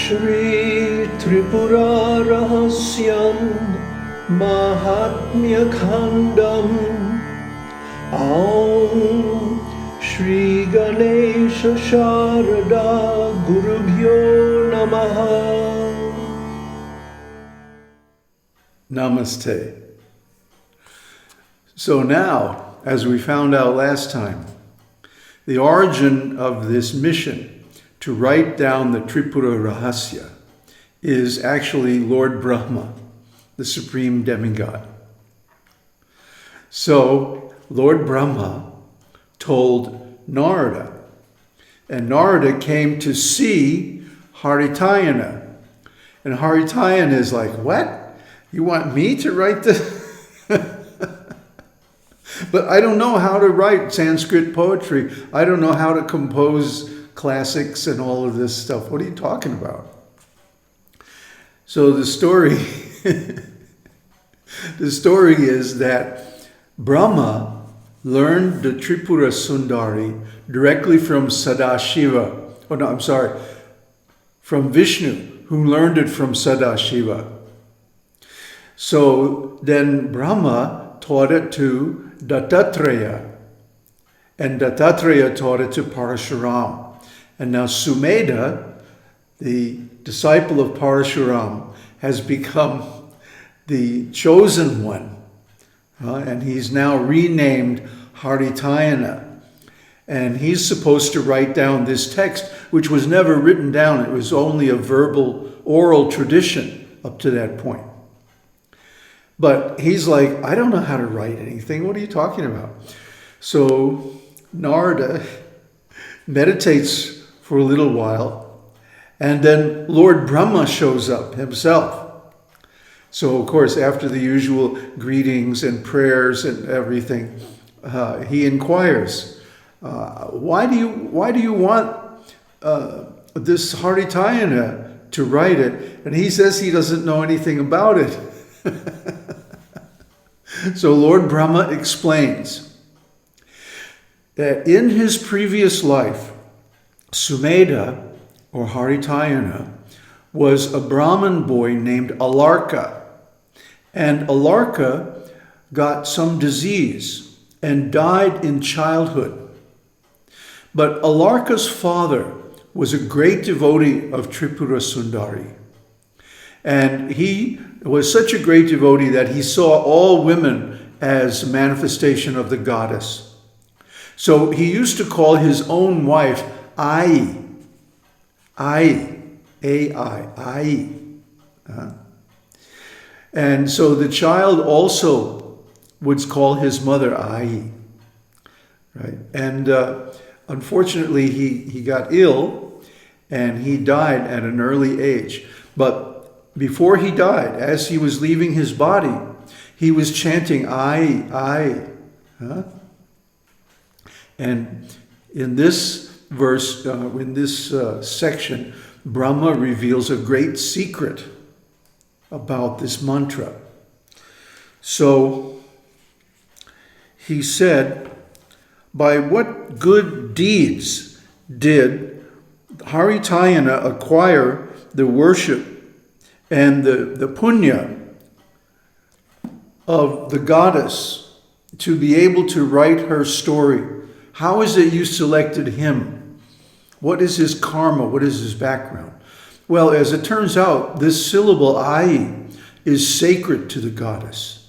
Shri Tripurārahasyam Māhātmya-Khaṇḍam Aum Shri Ganesha Sharada Gurubhyo Namaha. Namaste. So now, as we found out last time, the origin of this mission to write down the Tripura Rahasya is actually Lord Brahma, the supreme demigod. So Lord Brahma told Narada, and Narada came to see Haritayana. And Haritayana is like, what? You want me to write this? But I don't know how to write Sanskrit poetry. I don't know how to compose classics and all of this stuff. What are you talking about? So the story is that Brahma learned the Tripurāsundarī directly from Sadashiva. Oh no, I'm sorry. From Vishnu, who learned it from Sadashiva. So then Brahma taught it to Dattatreya, and Dattatreya taught it to Parashuram. And now Sumedha, the disciple of Parashuram, has become the chosen one. And he's now renamed Haritayana. And he's supposed to write down this text, which was never written down. It was only a verbal, oral tradition up to that point. But he's like, I don't know how to write anything. What are you talking about? So Narada meditates for a little while, and then Lord Brahma shows up himself. So of course, after the usual greetings and prayers and everything, he inquires, why do you want this Haritayana to write it? And he says he doesn't know anything about it. So Lord Brahma explains that in his previous life, Sumedha, or Haritayana, was a Brahmin boy named Alarka. And Alarka got some disease and died in childhood. But Alarka's father was a great devotee of Tripurāsundarī. And he was such a great devotee that he saw all women as a manifestation of the goddess. So he used to call his own wife Ai. Ai. A-I. Ai. And so the child also would call his mother Ai. Right? And unfortunately, he got ill and he died at an early age. But before he died, as he was leaving his body, he was chanting, I. And in this verse, in this section, Brahma reveals a great secret about this mantra. So he said, by what good deeds did Haritayana acquire the worship and the punya of the goddess to be able to write her story? How is it you selected him? What is his karma? What is his background? Well, as it turns out, this syllable ai is sacred to the goddess.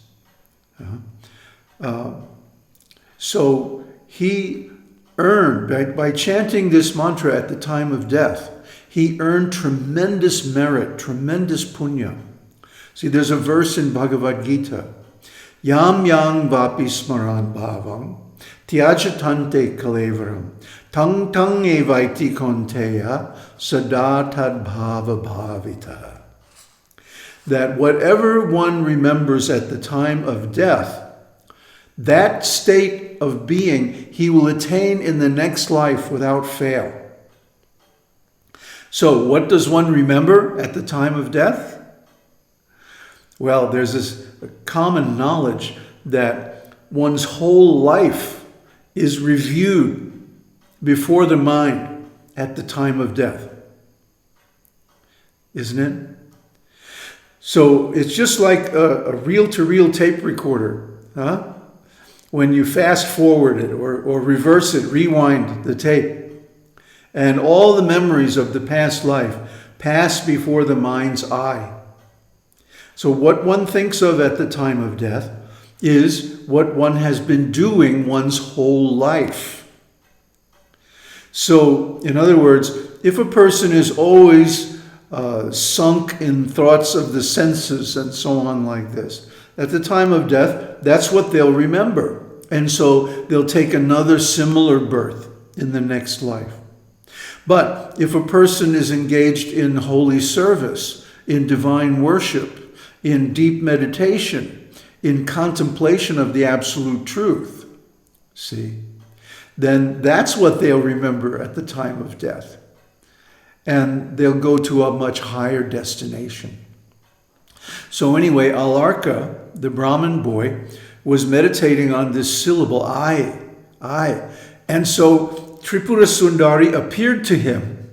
So he earned, by chanting this mantra at the time of death, he earned tremendous merit, tremendous punya. See, there's a verse in Bhagavad Gita, Yam yang vapi smaran bhavam, tyajatante kalevaram, tang tang evaiti konteya, sadatad bhava bhavita. That whatever one remembers at the time of death, that state of being he will attain in the next life without fail. So what does one remember at the time of death? Well, there's this common knowledge that one's whole life is reviewed before the mind at the time of death. isn't it? So it's just like a reel-to-reel tape recorder, huh? When you fast forward it or reverse it, rewind the tape, and all the memories of the past life pass before the mind's eye. So what one thinks of at the time of death is what one has been doing one's whole life. So, in other words, if a person is always sunk in thoughts of the senses and so on like this, at the time of death, that's what they'll remember. And so they'll take another similar birth in the next life. But if a person is engaged in holy service, in divine worship, in deep meditation, in contemplation of the absolute truth, see, then that's what they'll remember at the time of death. And they'll go to a much higher destination. So anyway, Alarka, the Brahmin boy, was meditating on this syllable, I. And so Tripurāsundarī appeared to him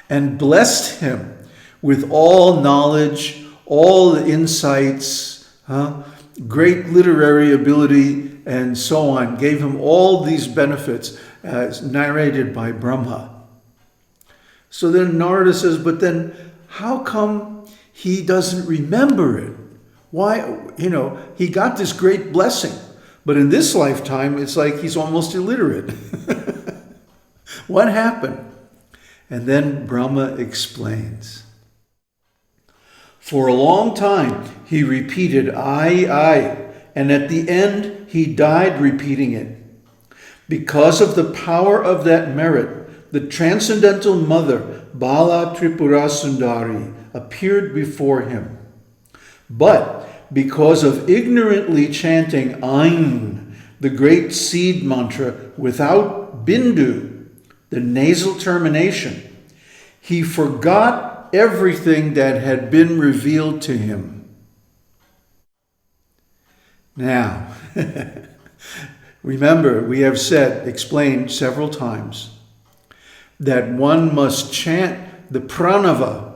and blessed him with all knowledge, all the insights, great literary ability, and so on. Gave him all these benefits as narrated by Brahma. So then Narada says, but then how come he doesn't remember it? Why, he got this great blessing, but in this lifetime, it's like he's almost illiterate. What happened? And then Brahma explains. For a long time, he repeated, I, and at the end, he died repeating it. Because of the power of that merit, the Transcendental Mother, Bālā Tripurāsundarī, appeared before him. But because of ignorantly chanting Ain, the great seed mantra, without bindu, the nasal termination, he forgot everything that had been revealed to him. Now, remember, we have explained several times, that one must chant the pranava,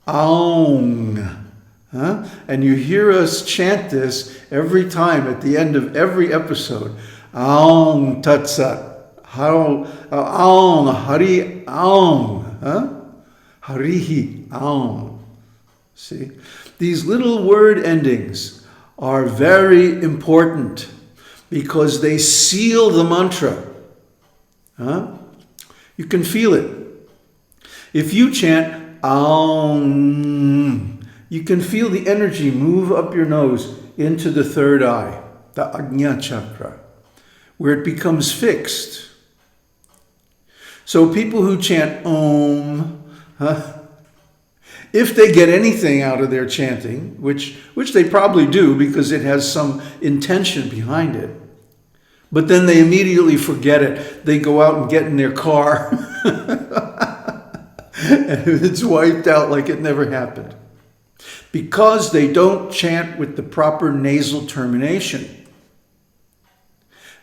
Aum. And you hear us chant this every time at the end of every episode. Aum Tat Sat. Aum Hari Aum. Harihi Aum. See? These little word endings are very important because they seal the mantra. You can feel it. If you chant Aum, you can feel the energy move up your nose into the third eye, the Ajna-cakra, where it becomes fixed. So people who chant Om, if they get anything out of their chanting, which they probably do because it has some intention behind it, but then they immediately forget it. They go out and get in their car and it's wiped out like it never happened. Because they don't chant with the proper nasal termination.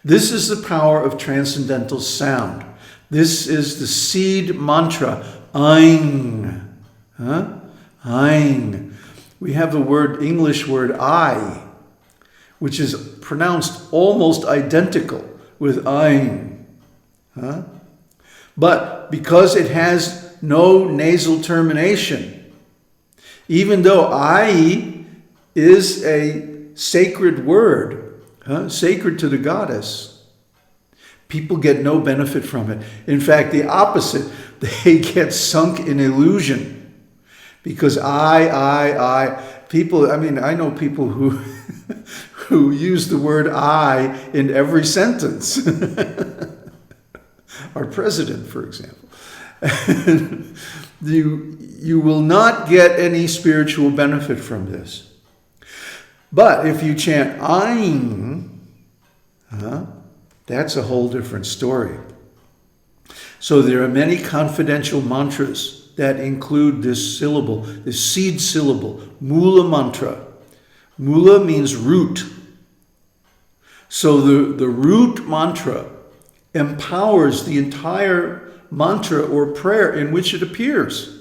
This is the power of transcendental sound. This is the seed mantra, Ain. Ain. We have the English word I, which is pronounced almost identical with Ain. But because it has no nasal termination, even though I is a sacred word, sacred to the goddess, people get no benefit from it. In fact, the opposite, they get sunk in illusion. Because people, I know people who use the word I in every sentence. Our president, for example. You will not get any spiritual benefit from this. But if you chant Ain, that's a whole different story. So there are many confidential mantras that include this syllable, this seed syllable, Mula mantra. Mula means root. So the root mantra empowers the entire mantra or prayer in which it appears.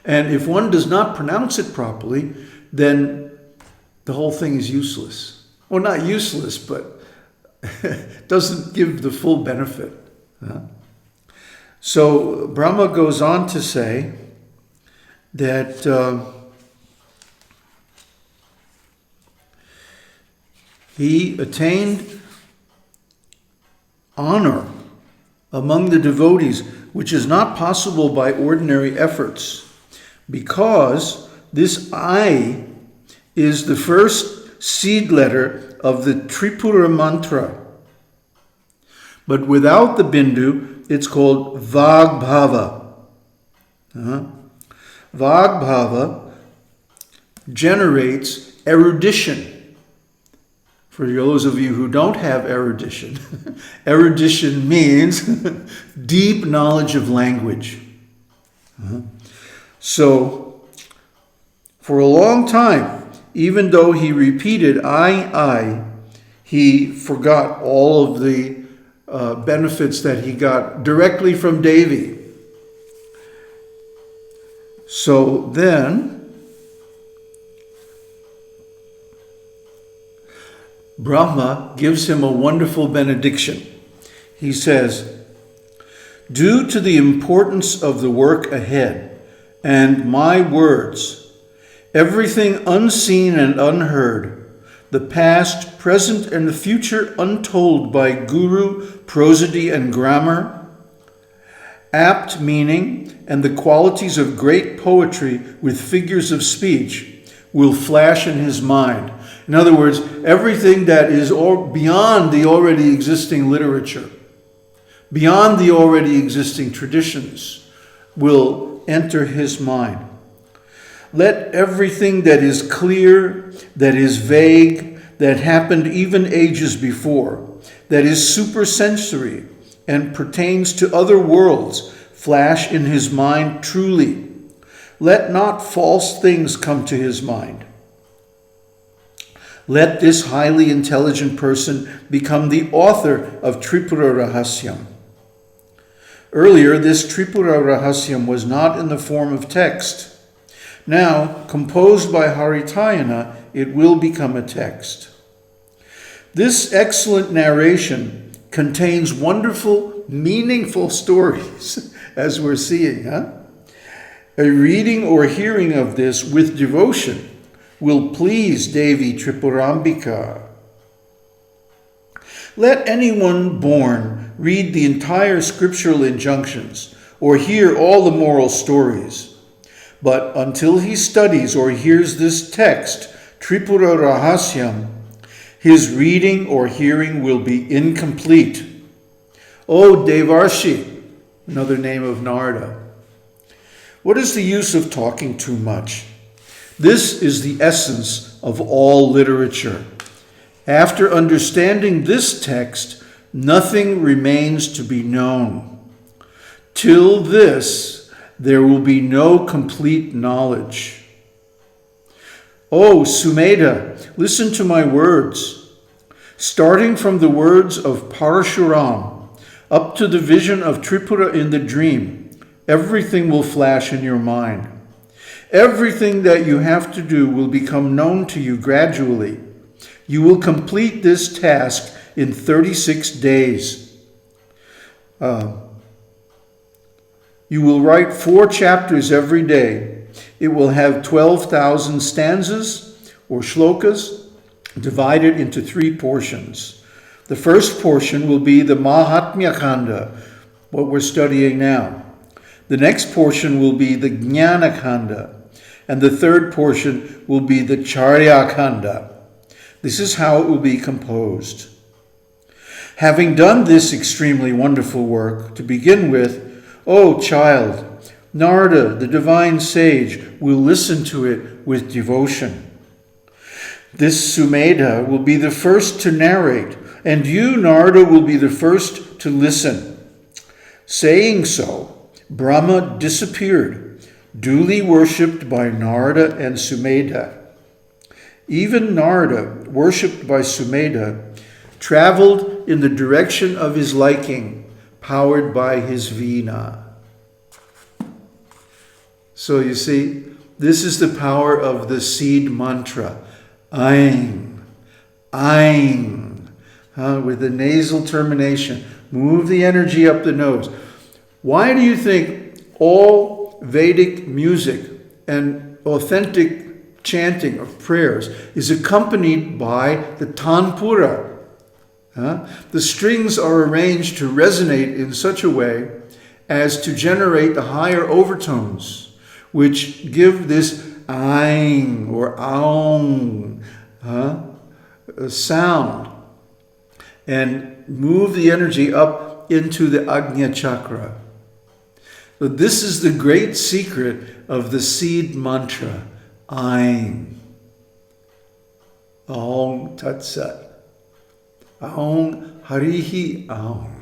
And if one does not pronounce it properly, then the whole thing is useless. Well, not useless, but doesn't give the full benefit. So Brahma goes on to say that he attained honor among the devotees, which is not possible by ordinary efforts, because this I is the first seed letter of the Tripura mantra. But without the bindu, it's called Vagbhava. Vagbhava generates erudition. For those of you who don't have erudition, erudition means deep knowledge of language. So, for a long time, even though he repeated I, he forgot all of the benefits that he got directly from Devi. So then, Brahma gives him a wonderful benediction. He says, "Due to the importance of the work ahead and my words, everything unseen and unheard, the past, present, and the future untold by guru, prosody, and grammar, apt meaning, and the qualities of great poetry with figures of speech will flash in his mind." In other words, everything that is beyond the already existing literature, beyond the already existing traditions, will enter his mind. Let everything that is clear, that is vague, that happened even ages before, that is supersensory and pertains to other worlds, flash in his mind truly. Let not false things come to his mind. Let this highly intelligent person become the author of Tripura Rahasyam. Earlier, this Tripura Rahasyam was not in the form of text. Now, composed by Haritayana, it will become a text. This excellent narration contains wonderful, meaningful stories, as we're seeing. A reading or hearing of this with devotion will please Devi Tripurambika. Let anyone born read the entire scriptural injunctions or hear all the moral stories. But until he studies or hears this text, Tripura Rahasyam, his reading or hearing will be incomplete. O Devarshi, another name of Narada, what is the use of talking too much? This is the essence of all literature. After understanding this text, nothing remains to be known. Till this, there will be no complete knowledge. O Sumedha, listen to my words. Starting from the words of Parashuram up to the vision of Tripura in the dream, everything will flash in your mind. Everything that you have to do will become known to you gradually. You will complete this task in 36 days. You will write 4 chapters every day. It will have 12,000 stanzas or shlokas divided into 3 portions. The first portion will be the Māhātmya-Khaṇḍa, what we're studying now. The next portion will be the Jnana-Khaṇḍa. And the third portion will be the Charya-Khaṇḍa. This is how it will be composed. Having done this extremely wonderful work, to begin with, O child, Narada, the divine sage, will listen to it with devotion. This Sumedha will be the first to narrate, and you, Narada, will be the first to listen. Saying so, Brahma disappeared, duly worshipped by Narada and Sumedha. Even Narada, worshipped by Sumedha, traveled in the direction of his liking, powered by his Veena. So you see, this is the power of the seed mantra. Aing, aing, with the nasal termination. Move the energy up the nose. Why do you think all Vedic music and authentic chanting of prayers is accompanied by the tanpura? The strings are arranged to resonate in such a way as to generate the higher overtones, which give this aing or aung sound and move the energy up into the Ajna-cakra. So this is the great secret of the seed mantra, aing. Aung Tat Sat. Aung Harihi Aung.